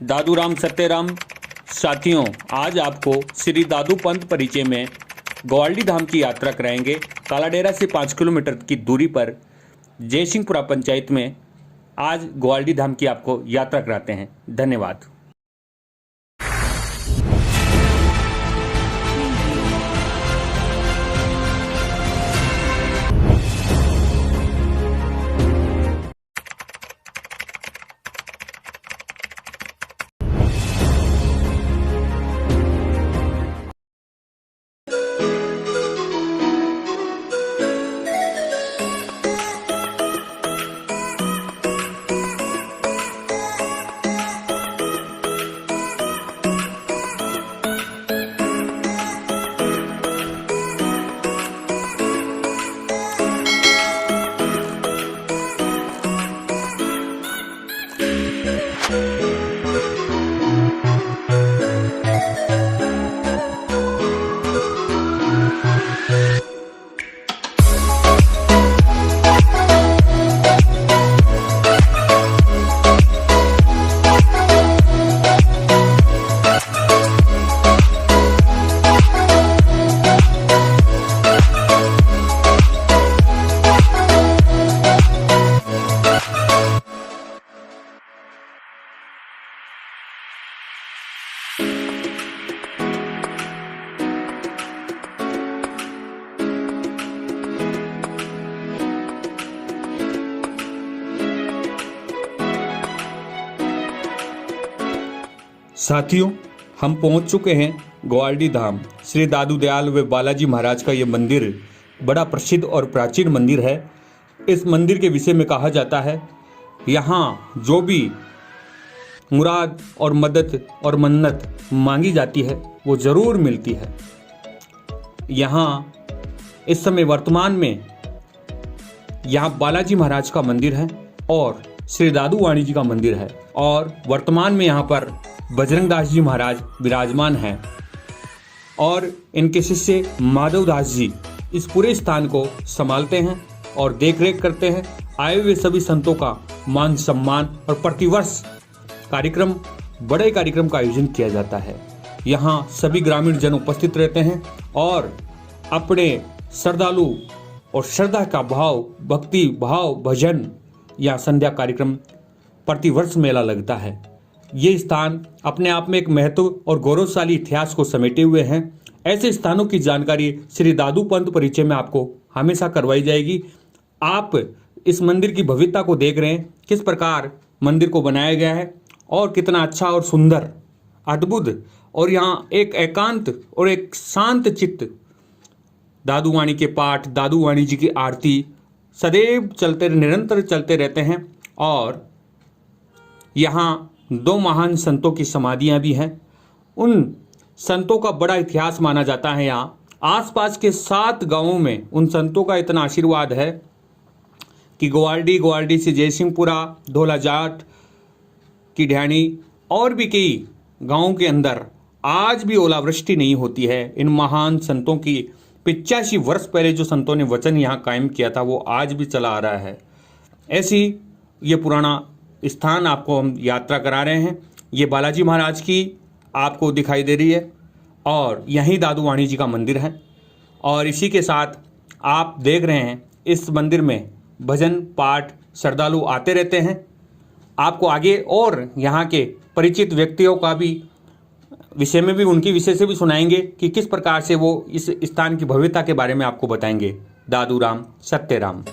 दादूराम सत्यराम। साथियों, आज आपको श्री दादू पंत परिचय में ग्वाल्डी धाम की यात्रा कराएंगे। कालाडेरा से 5 किलोमीटर की दूरी पर जयसिंहपुरा पंचायत में आज ग्वाल्डी धाम की आपको यात्रा कराते हैं। धन्यवाद। साथियों, हम पहुंच चुके हैं ग्वाल्डी धाम। श्री दादू दयाल व बालाजी महाराज का ये मंदिर बड़ा प्रसिद्ध और प्राचीन मंदिर है। इस मंदिर के विषय में कहा जाता है, यहाँ जो भी मुराद और मदद और मन्नत मांगी जाती है वो ज़रूर मिलती है। यहाँ इस समय वर्तमान में यहाँ बालाजी महाराज का मंदिर है और श्री दादू वाणी जी का मंदिर है और वर्तमान में यहाँ पर बजरंग दास जी महाराज विराजमान हैं और इनके शिष्य माधव दास जी इस पूरे स्थान को संभालते हैं और देखरेख करते हैं। आए हुए सभी संतों का मान सम्मान और प्रतिवर्ष बड़े कार्यक्रम का आयोजन किया जाता है। यहाँ सभी ग्रामीण जन उपस्थित रहते हैं और अपने श्रद्धालु और श्रद्धा का भाव, भक्ति भाव, भजन या संध्या कार्यक्रम प्रतिवर्ष मेला लगता है। ये स्थान अपने आप में एक महत्व और गौरवशाली इतिहास को समेटे हुए हैं। ऐसे स्थानों की जानकारी श्री दादू पंत परिचय में आपको हमेशा करवाई जाएगी। आप इस मंदिर की भव्यता को देख रहे हैं, किस प्रकार मंदिर को बनाया गया है और कितना अच्छा और सुंदर, अद्भुत, और यहाँ एक एकांत और एक शांत चित्त दादू वाणी के पाठ, दादू वाणी जी की आरती सदैव निरंतर चलते रहते हैं। और यहाँ 2 महान संतों की समाधियां भी हैं। उन संतों का बड़ा इतिहास माना जाता है। यहाँ आसपास के 7 गांवों में उन संतों का इतना आशीर्वाद है कि ग्वाल्डी से जयसिंहपुरा, धोला जाट की ढाणी और भी कई गांवों के अंदर आज भी ओलावृष्टि नहीं होती है। इन महान संतों की 85 वर्ष पहले जो संतों ने वचन यहाँ कायम किया था वो आज भी चला आ रहा है। ऐसी ये पुराना स्थान आपको हम यात्रा करा रहे हैं। ये बालाजी महाराज की आपको दिखाई दे रही है और यहीं दादू वाणी जी का मंदिर है। और इसी के साथ आप देख रहे हैं इस मंदिर में भजन पाठ श्रद्धालु आते रहते हैं। आपको आगे और यहाँ के परिचित व्यक्तियों का भी विषय में भी उनकी विषय से भी सुनाएंगे कि किस प्रकार से वो इस स्थान की भव्यता के बारे में आपको बताएंगे। दादूराम सत्यराम।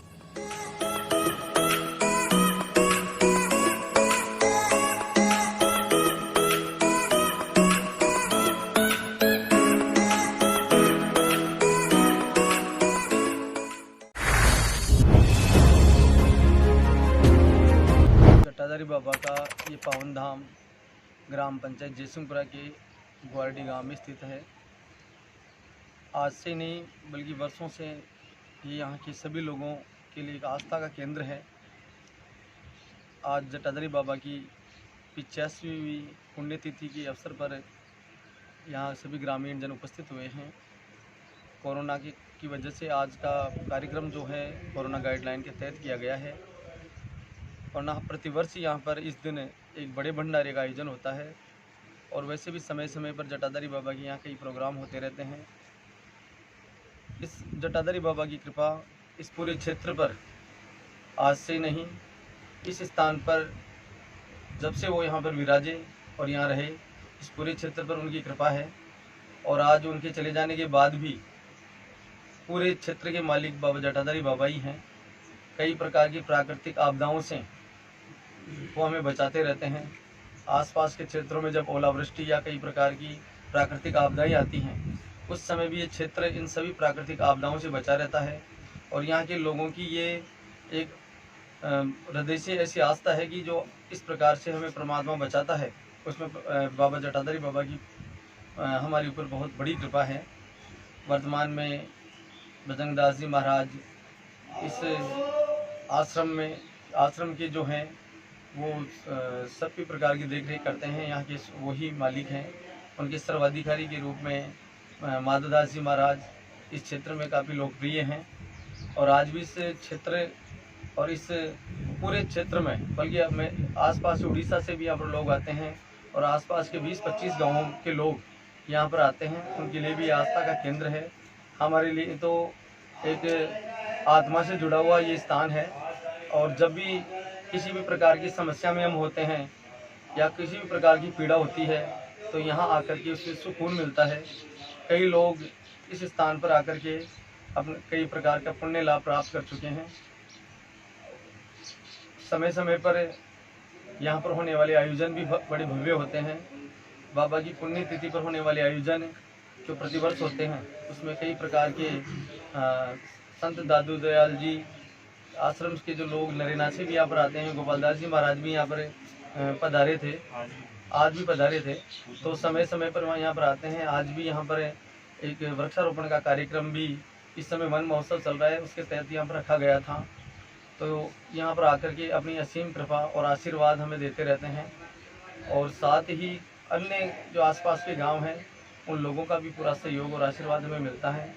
जटाधारी बाबा का ये पावन धाम ग्राम पंचायत जयसिंहपुरा के ग्वाल्डी गांव में स्थित है। आज से नहीं बल्कि वर्षों से ये यहाँ के सभी लोगों के लिए एक आस्था का केंद्र है। आज जटाधारी बाबा की 85वीं पुण्यतिथि के अवसर पर यहाँ सभी ग्रामीण जन उपस्थित हुए हैं। कोरोना की वजह से आज का कार्यक्रम जो है कोरोना गाइडलाइन के तहत किया गया है, वरना प्रतिवर्ष यहाँ पर इस दिन एक बड़े भंडारे का आयोजन होता है और वैसे भी समय समय पर जटाधारी बाबा के यहाँ कई प्रोग्राम होते रहते हैं। इस जटाधारी बाबा की कृपा इस पूरे क्षेत्र पर आज से नहीं, इस स्थान पर जब से वो यहाँ पर विराजे और यहाँ रहे, इस पूरे क्षेत्र पर उनकी कृपा है। और आज उनके चले जाने के बाद भी पूरे क्षेत्र के मालिक बाबा जटाधारी बाबा ही हैं। कई प्रकार की प्राकृतिक आपदाओं से वो हमें बचाते रहते हैं। आसपास के क्षेत्रों में जब ओलावृष्टि या कई प्रकार की प्राकृतिक आपदाएं आती हैं, उस समय भी ये क्षेत्र इन सभी प्राकृतिक आपदाओं से बचा रहता है। और यहाँ के लोगों की ये एक हृदय से ऐसी आस्था है कि जो इस प्रकार से हमें परमात्मा बचाता है, उसमें बाबा जटाधारी बाबा की हमारे ऊपर बहुत बड़ी कृपा है। वर्तमान में बजरंगदास जी महाराज इस आश्रम के जो हैं वो सभी प्रकार की देखरेख करते हैं। यहाँ के वही मालिक हैं। उनके सर्वाधिकारी के रूप में माधवदास जी महाराज इस क्षेत्र में काफ़ी लोकप्रिय हैं और आज भी इस क्षेत्र और इस पूरे क्षेत्र में, बल्कि में आसपास उड़ीसा से भी यहाँ पर लोग आते हैं और आसपास के 20-25 गांवों के लोग यहाँ पर आते हैं। उनके लिए भी आस्था का केंद्र है। हमारे लिए तो एक आत्मा से जुड़ा हुआ ये स्थान है और जब भी किसी भी प्रकार की समस्या में हम होते हैं या किसी भी प्रकार की पीड़ा होती है तो यहाँ आकर के उससे सुकून मिलता है। कई लोग इस स्थान पर आकर के अपने कई प्रकार का पुण्य लाभ प्राप्त कर चुके हैं। समय समय पर यहाँ पर होने वाले आयोजन भी बड़े भव्य होते हैं। बाबा की पुण्य तिथि पर होने वाले आयोजन जो प्रतिवर्ष होते हैं, उसमें कई प्रकार के संत दादू दयाल जी आश्रम के जो लोग नरेनासी भी यहाँ पर आते हैं। गोपालदास जी महाराज भी यहाँ पर पधारे थे, आज भी पधारे थे, तो समय समय पर वहाँ यहाँ पर आते हैं। आज भी यहाँ पर एक वृक्षारोपण का कार्यक्रम भी इस समय वन महोत्सव चल रहा है, उसके तहत यहाँ पर रखा गया था। तो यहाँ पर आकर के अपनी असीम कृपा और आशीर्वाद हमें देते रहते हैं और साथ ही अन्य जो आसपास के गांव हैं उन लोगों का भी पूरा सहयोग और आशीर्वाद हमें मिलता है।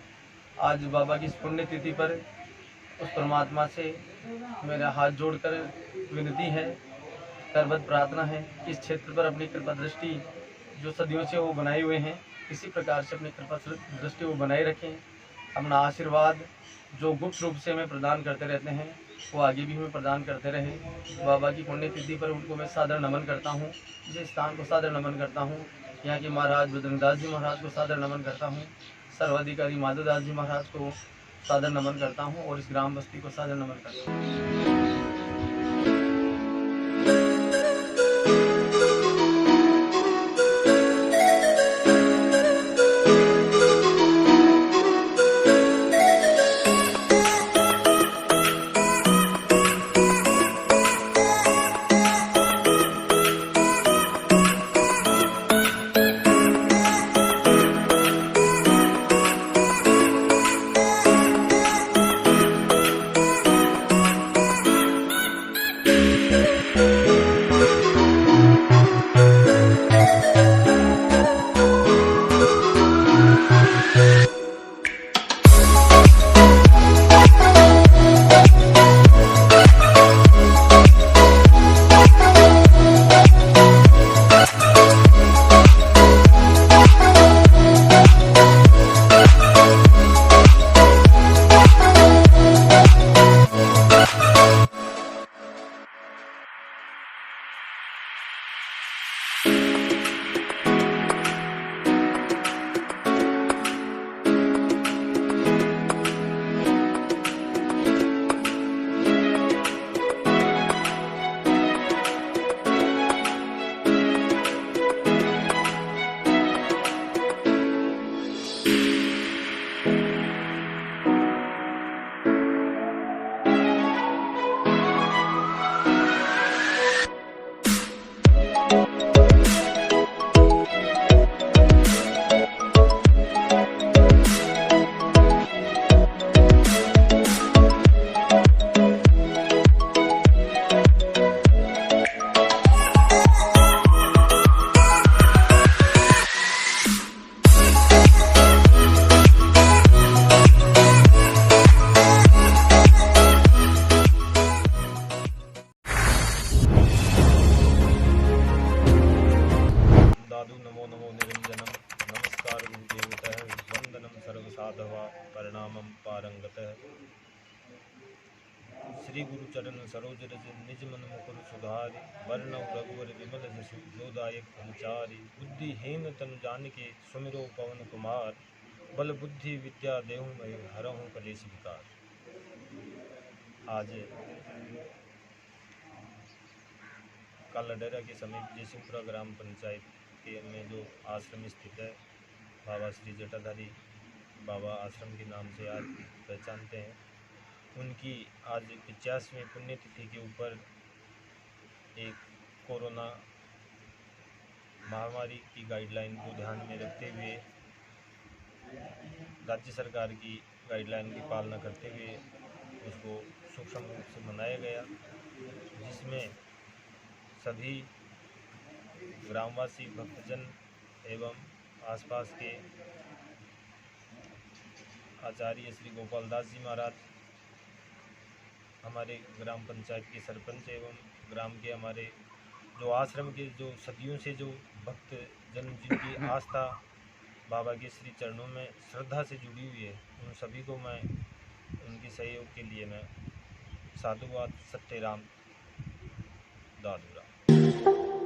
आज बाबा की इस पुण्य तिथि पर उस परमात्मा से मेरा हाथ जोड़कर विनती है, करबद्ध प्रार्थना है कि इस क्षेत्र पर अपनी कृपा दृष्टि जो सदियों से वो बनाए हुए हैं, इसी प्रकार से अपनी कृपा दृष्टि वो बनाए रखें। अपना आशीर्वाद जो गुप्त रूप से हमें प्रदान करते रहते हैं वो आगे भी हमें प्रदान करते रहे। बाबा की पुण्यतिथि पर उनको मैं सादर नमन करता हूँ, इस स्थान को सादर नमन करता हूँ। यहाँ के महाराज बजरंगदास जी महाराज को सादर नमन करता हूँ, सर्वाधिकारी माधवदास जी महाराज को सादर नमन करता हूँ और इस ग्राम बस्ती को सादर नमन करता हूँ। कृत्वा परिणामं पारंगतः। श्री गुरु चरण सरोज रज निज मन मुकुर सुधारि। वर्णव रघुवर विमल जसु जो दायक फलचारि। बुद्धिहीन तनु जानिके सुमिरो पवन कुमार। बल बुद्धि विद्या देहु मैं हरहु कलेश विकार। आज कालाडेरा के समीप जयसिंहपुरा ग्राम पंचायत के में जो आश्रम स्थित है, बाबा श्री जटाधारी बाबा आश्रम के नाम से आज पहचानते हैं। उनकी आज 50वीं पुण्यतिथि के ऊपर एक कोरोना महामारी की गाइडलाइन को ध्यान में रखते हुए, राज्य सरकार की गाइडलाइन की पालना करते हुए उसको सूक्ष्म रूप से मनाया गया, जिसमें सभी ग्रामवासी भक्तजन एवं आसपास के आचार्य श्री गोपाल दास जी महाराज, हमारे ग्राम पंचायत के सरपंच एवं ग्राम के हमारे जो आश्रम के जो सदियों से जो भक्त जन जिनकी आस्था बाबा के श्री चरणों में श्रद्धा से जुड़ी हुई है, उन सभी को मैं उनके सहयोग के लिए मैं साधुवाद सत्यराम दादुरा।